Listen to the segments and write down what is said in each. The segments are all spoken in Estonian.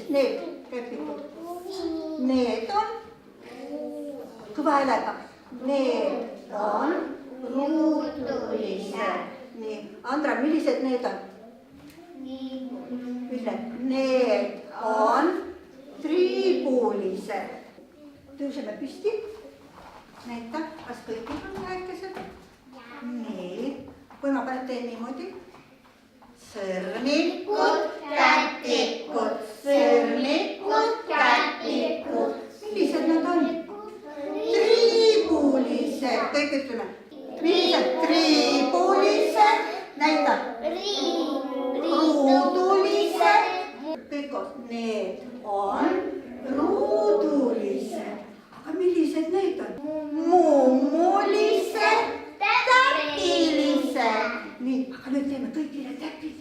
need käpikud. Need on, kõva häälega, need on ruutulised. Nii, Andra, millised need on? Ütle, need on triibulised. Tõuseme püsti. Näita, kas kõigil on väikesed? Nii, kui ma teen niimoodi. Sõrmikud, kätikud, sõrmikud, kätikud. Millised nad on? Triibulised. Kõik ütleme. Millised? Triibulised. Näita. Ruudulised. Kõik koos. Need on ruudulised. Aga millised need on? Mummulised, täpilised. Nii, aga nüüd teeme kõigile täpid.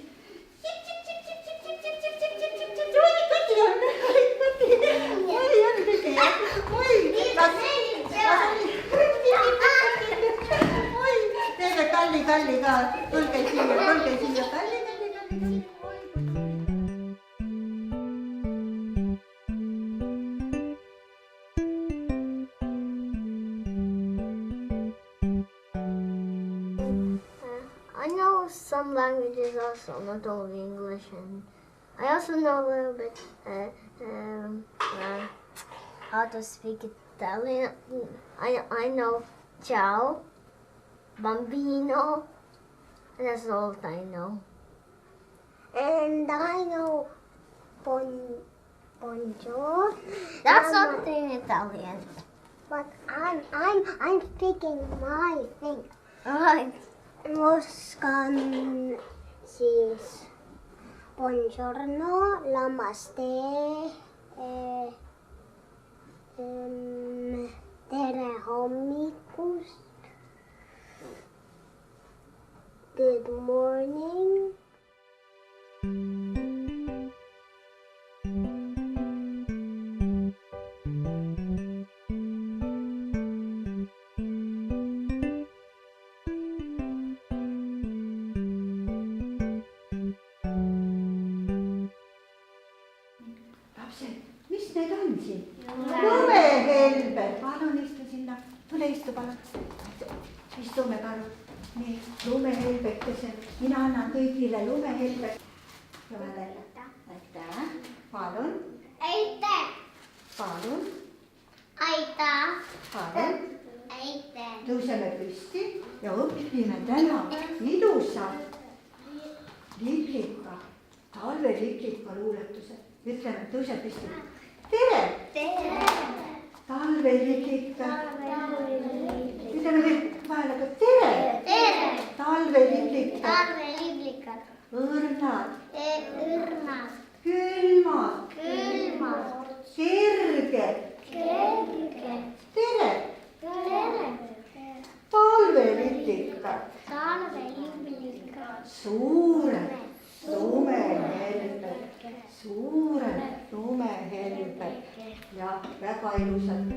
Oi, kõti on. Oi, on kõti. Oi, teeme Kalli ka. Tulge siia, Kalli. I know some languages also, not only English, and I also know a little bit how to speak Italian. I know ciao, bambino, and that's all that I know. And I know bonjour. That's not in Italian. But I'm speaking my thing. Right. Oskan siis buongiorno, namaste, tere hommikust, good morning. Mis need on siin? Lumehelbed. Palun istu sinna. Tule istu, palun. Istume palun. Nii, lumehelbekese. Mina annan kõigile lumehelbed. Aitäh. Palun. Aitäh. Palun. Aitäh. Palun. Aitäh. Tõuseme püsti ja õpime täna ilusa liblika, talveliblika luuletuse. Ütleme, tõuse püsti. Tere! Tere! Talveliblika. Ütleme kõik vahele, tere! Tere! Talveliblika. Talveliblika. Õrnad. Õrnad. Külmad. Külmad. Kerged. Kerged. Tere! Tere! Talveliblika. Talveliblika. Suured lumehelbed. Suured lumehelbed ja väga ilusad